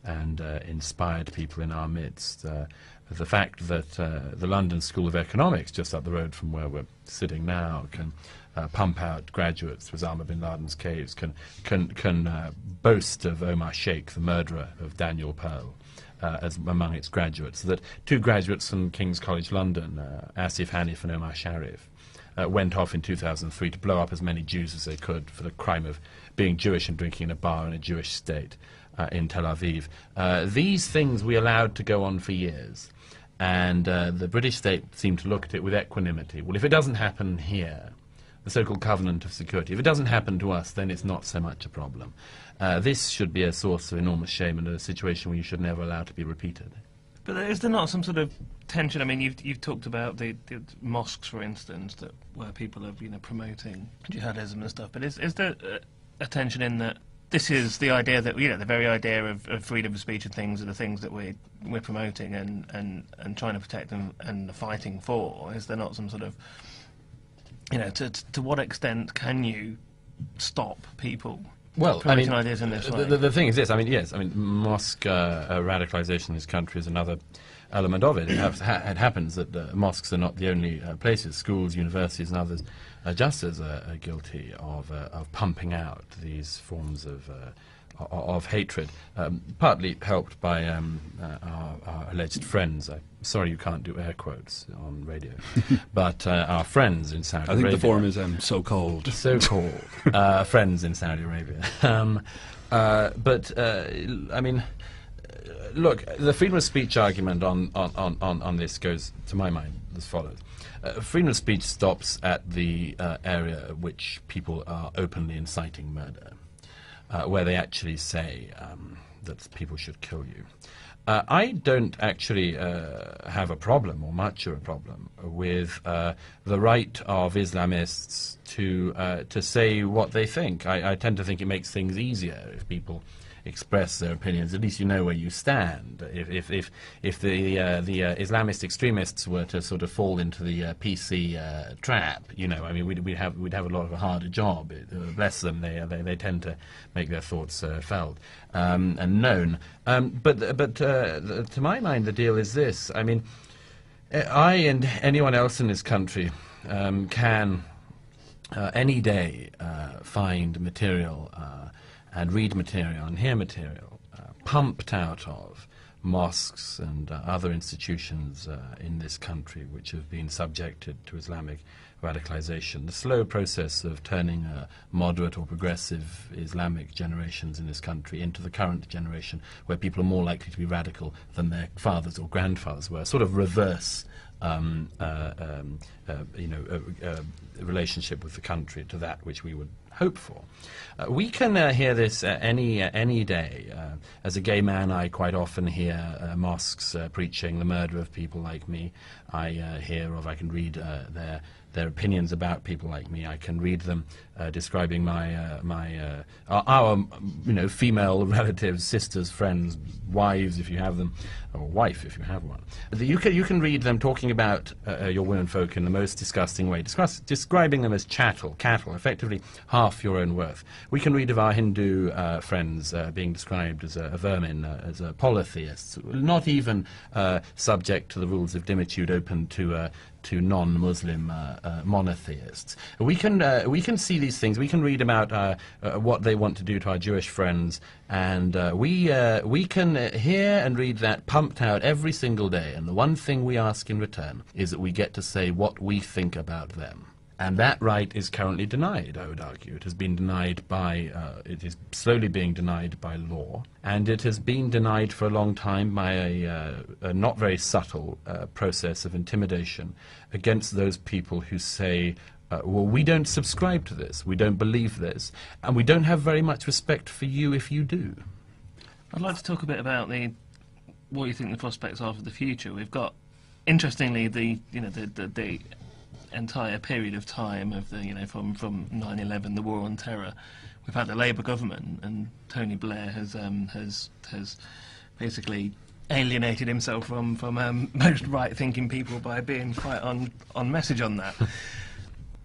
and inspired people in our midst. The fact that the London School of Economics, just up the road from where we're sitting now, can pump out graduates to Osama bin Laden's caves, can boast of Omar Sheikh, the murderer of Daniel Pearl, as among its graduates. That two graduates from King's College London, Asif Hanif and Omar Sharif, went off in 2003 to blow up as many Jews as they could for the crime of being Jewish and drinking in a bar in a Jewish state in Tel Aviv. These things we allowed to go on for years, and the British state seemed to look at it with equanimity. Well, if it doesn't happen here, the so-called covenant of security, if it doesn't happen to us, then it's not so much a problem. This should be a source of enormous shame and a situation where you should never allow to be repeated. But is there not some sort of tension? I mean, you've talked about the mosques, for instance, that where people are promoting jihadism and stuff. But is there a tension in that this is the idea that the very idea of freedom of speech and things are the things that we're promoting and trying to protect and fighting for? Is there not some sort of to what extent can you stop people? Well, promoting ideas in this way? The thing is this. Yes. Mosque radicalisation in this country is another element of it. It happens that mosques are not the only places. Schools, universities, and others just as guilty of pumping out these forms of hatred, partly helped by our alleged friends. I'm sorry you can't do air quotes on radio, but our friends in Saudi Arabia. I think the form is so-called. So-called. Friends in Saudi Arabia. Look, the freedom of speech argument on this goes, to my mind, as follows. Freedom of speech stops at the area at which people are openly inciting murder, where they actually say that people should kill you. I don't actually have a problem, or much of a problem, with the right of Islamists to say what they think. I tend to think it makes things easier if people express their opinions. At least you know where you stand. If the Islamist extremists were to sort of fall into the PC trap, we'd have a lot of a harder job. Bless them, they tend to make their thoughts felt and known. But to my mind, the deal is this. I and anyone else in this country can any day find material and read material and hear material pumped out of mosques and other institutions in this country which have been subjected to Islamic radicalization. The slow process of turning moderate or progressive Islamic generations in this country into the current generation, where people are more likely to be radical than their fathers or grandfathers were, sort of reverse relationship with the country to that which we would hope for. We can hear this any day. As a gay man, I quite often hear mosques preaching the murder of people like me. I can read their opinions about people like me. I can read them describing our female relatives, sisters, friends, wives if you have them, or wife if you have one. You can read them talking about your womenfolk in the most disgusting way, describing them as cattle, effectively half your own worth. We can read of our Hindu friends being described as vermin, as polytheists, not even subject to the rules of dimitude open to non-Muslim monotheists. We can see these things. We can read about what they want to do to our Jewish friends, and we can hear and read that pumped out every single day. And the one thing we ask in return is that we get to say what we think about them. And that right is currently denied, I would argue. It has been denied by, it is slowly being denied by law, and it has been denied for a long time by a not very subtle process of intimidation against those people who say, well, we don't subscribe to this, we don't believe this, and we don't have very much respect for you if you do. I'd like to talk a bit about what you think the prospects are for the future. We've got, interestingly, the entire period of time of from 9/11, the war on terror. We've had the Labour government, and Tony Blair has basically alienated himself from most right-thinking people by being quite on message on that.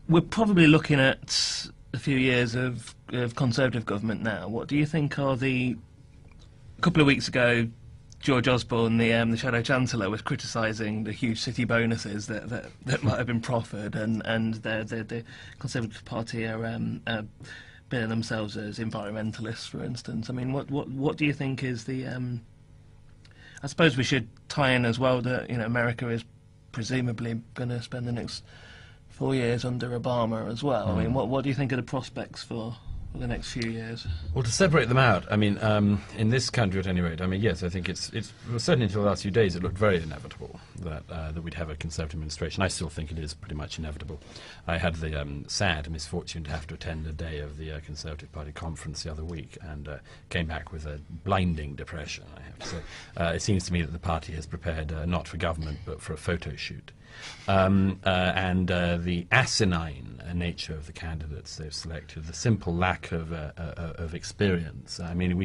We're probably looking at a few years of Conservative government now. What do you think are the A couple of weeks ago, George Osborne, the Shadow Chancellor, was criticising the huge city bonuses that might have been proffered, and the Conservative Party are billing themselves as environmentalists, for instance. I mean, what do you think is the? I suppose we should tie in as well that America is presumably going to spend the next 4 years under Obama as well. I mean, what do you think are the prospects for the next few years? Well, to separate them out, I mean, in this country at any rate, I mean, yes, I think it's well, certainly until the last few days it looked very inevitable that we'd have a Conservative administration. I still think it is pretty much inevitable. I had the sad misfortune to have to attend a day of the Conservative Party conference the other week and came back with a blinding depression, I have to say. It seems to me that the party has prepared not for government but for a photo shoot. And the asinine nature of the candidates they've selected, the simple lack of experience. I mean,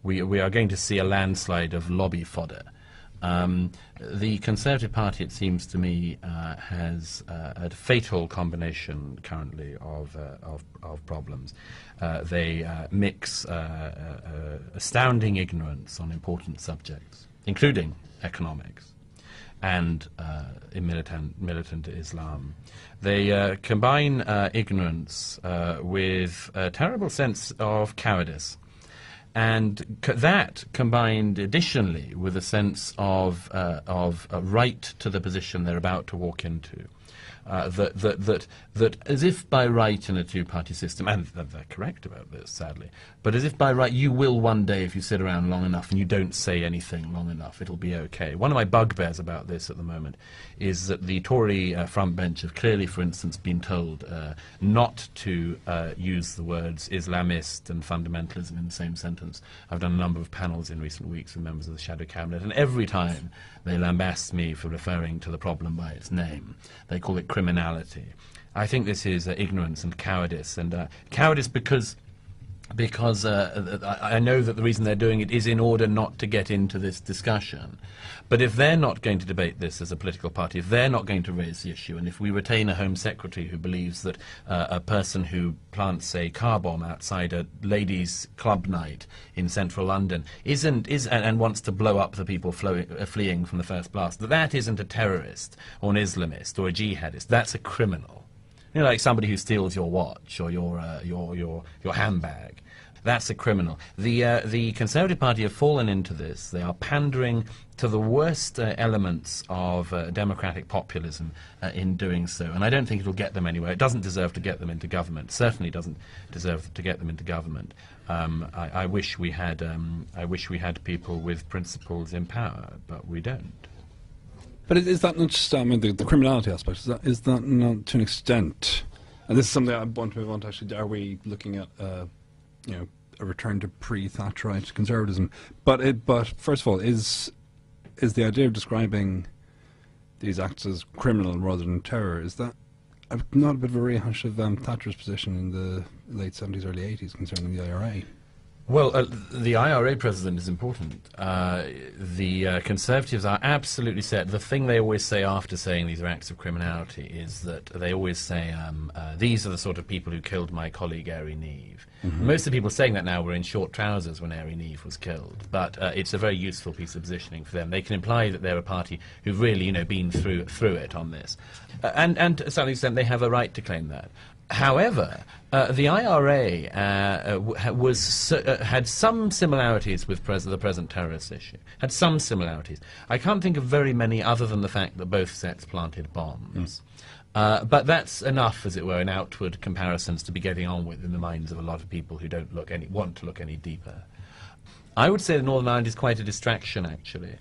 we are going to see a landslide of lobby fodder. The Conservative Party, it seems to me, has a fatal combination currently of problems. They mix astounding ignorance on important subjects, including economics, and militant Islam. They combine ignorance with a terrible sense of cowardice, and that combined additionally with a sense of a right to the position they're about to walk into. That as if by right in a two-party system, and they're correct about this, sadly, but as if by right you will one day, if you sit around long enough and you don't say anything long enough, it'll be okay. One of my bugbears about this at the moment is that the Tory front bench have clearly, for instance, been told not to use the words Islamist and fundamentalism in the same sentence. I've done a number of panels in recent weeks with members of the Shadow Cabinet, and every time they lambast me for referring to the problem by its name. They call it criminality. I think this is ignorance and cowardice, and cowardice because I know that the reason they're doing it is in order not to get into this discussion. But if they're not going to debate this as a political party, if they're not going to raise the issue, and if we retain a Home Secretary who believes that a person who plants a car bomb outside a ladies' club night in central London and wants to blow up the people fleeing from the first blast, that isn't a terrorist or an Islamist or a jihadist, that's a criminal. Like somebody who steals your watch or your handbag. That's a criminal. The Conservative Party have fallen into this. They are pandering to the worst elements of democratic populism in doing so, and I don't think it'll get them anywhere. It doesn't deserve to get them into government. Certainly doesn't deserve to get them into government. I wish we had people with principles in power, but we don't. But is that not just, I mean, the criminality aspect, is that not to an extent, and this is something I want to move on to actually, are we looking at, a return to pre-Thatcherite conservatism? But first of all, is the idea of describing these acts as criminal rather than terror, is that not a bit of a rehash of Thatcher's position in the late 70s, early 80s concerning the IRA? Well, the IRA precedent is important. The Conservatives are absolutely set. The thing they always say after saying these are acts of criminality is that they always say, these are the sort of people who killed my colleague Ari Neve. Mm-hmm. Most of the people saying that now were in short trousers when Ari Neve was killed, but it's a very useful piece of positioning for them. They can imply that they're a party who've really, been through it on this. And to some extent they have a right to claim that. However, the IRA had some similarities with the present terrorist issue. Had some similarities. I can't think of very many other than the fact that both sets planted bombs. But that's enough, as it were, in outward comparisons to be getting on with in the minds of a lot of people who don't want to look any deeper. I would say the Northern Ireland is quite a distraction, actually.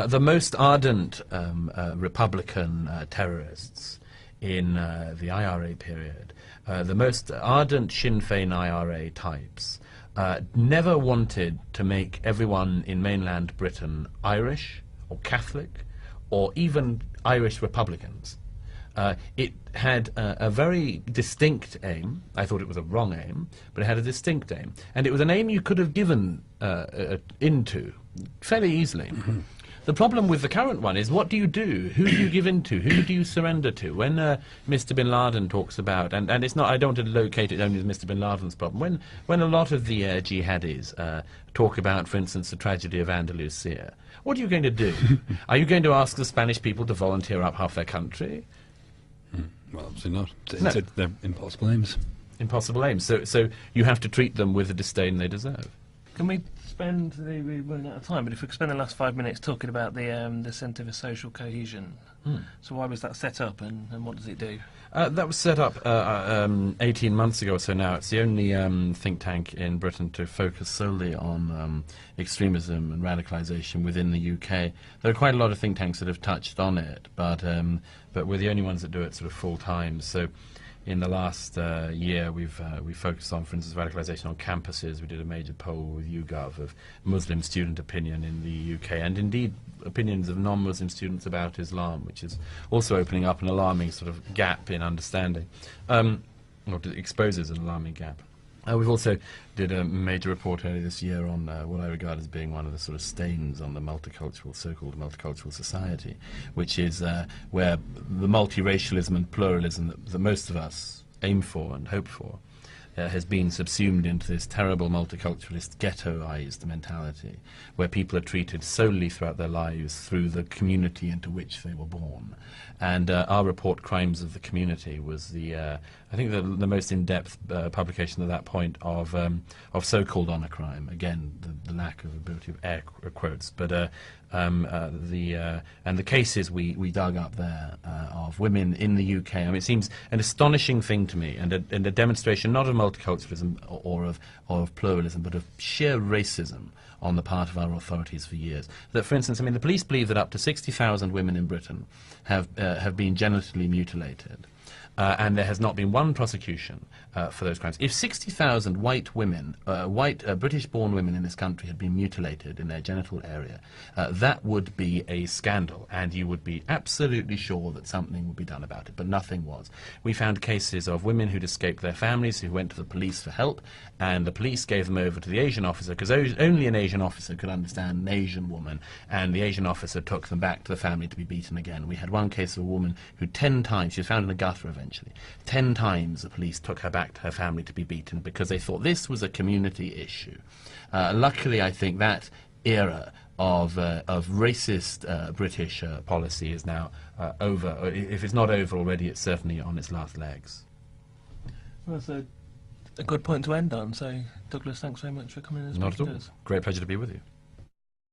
The most ardent Republican terrorists in the IRA period, the most ardent Sinn Féin IRA types, never wanted to make everyone in mainland Britain Irish or Catholic or even Irish Republicans. It had a very distinct aim. I thought it was a wrong aim, but it had a distinct aim. And it was an aim you could have given into fairly easily. Mm-hmm. The problem with the current one is, what do you do? Who do you give in to? Who do you surrender to? When Mr. Bin Laden talks about, and it's not, I don't want to locate it only as Mr. Bin Laden's problem, when a lot of the jihadis talk about, for instance, the tragedy of Andalusia, what are you going to do? Are you going to ask the Spanish people to volunteer up half their country? Well, obviously not. No. They're impossible aims. Impossible aims. So you have to treat them with the disdain they deserve. Can we spend, we're running out of time, but if we could spend the last 5 minutes talking about the Centre for Social Cohesion. So why was that set up, and what does it do? That was set up 18 months ago or so now. It's the only think tank in Britain to focus solely on extremism and radicalisation within the UK. There are quite a lot of think tanks that have touched on it, but we're the only ones that do it sort of full time. So in the last year, we focused on, for instance, radicalisation on campuses. We did a major poll with YouGov of Muslim student opinion in the UK, and indeed opinions of non-Muslim students about Islam, which is also opening up an alarming sort of gap in understanding, or exposes an alarming gap. We've also did a major report earlier this year on what I regard as being one of the sort of stains on the multicultural, so-called multicultural society, which is where the multiracialism and pluralism that most of us aim for and hope for has been subsumed into this terrible multiculturalist ghettoized mentality, where people are treated solely throughout their lives through the community into which they were born. And our report, Crimes of the Community, was I think the most in-depth publication at that point of so-called honour crime. Again, the lack of ability of air quotes, but and the cases we dug up there of women in the UK. I mean, it seems an astonishing thing to me, and a demonstration not of multiculturalism or of pluralism, but of sheer racism on the part of our authorities for years. That, for instance, I mean, the police believe that up to 60,000 women in Britain have been genitally mutilated. And there has not been one prosecution for those crimes. If 60,000 white women, British-born women in this country had been mutilated in their genital area, that would be a scandal, and you would be absolutely sure that something would be done about it, but nothing was. We found cases of women who'd escaped their families, who went to the police for help, and the police gave them over to the Asian officer, because only an Asian officer could understand an Asian woman, and the Asian officer took them back to the family to be beaten again. We had one case of a woman who 10 times, she was found in a gutter eventually, 10 times the police took her back to her family to be beaten because they thought this was a community issue. Luckily, I think that era of racist British policy is now over. If it's not over already, it's certainly on its last legs. Well, that's a good point to end on. So, Douglas, thanks very much for coming in and Not at speaking all. to us. Great pleasure to be with you.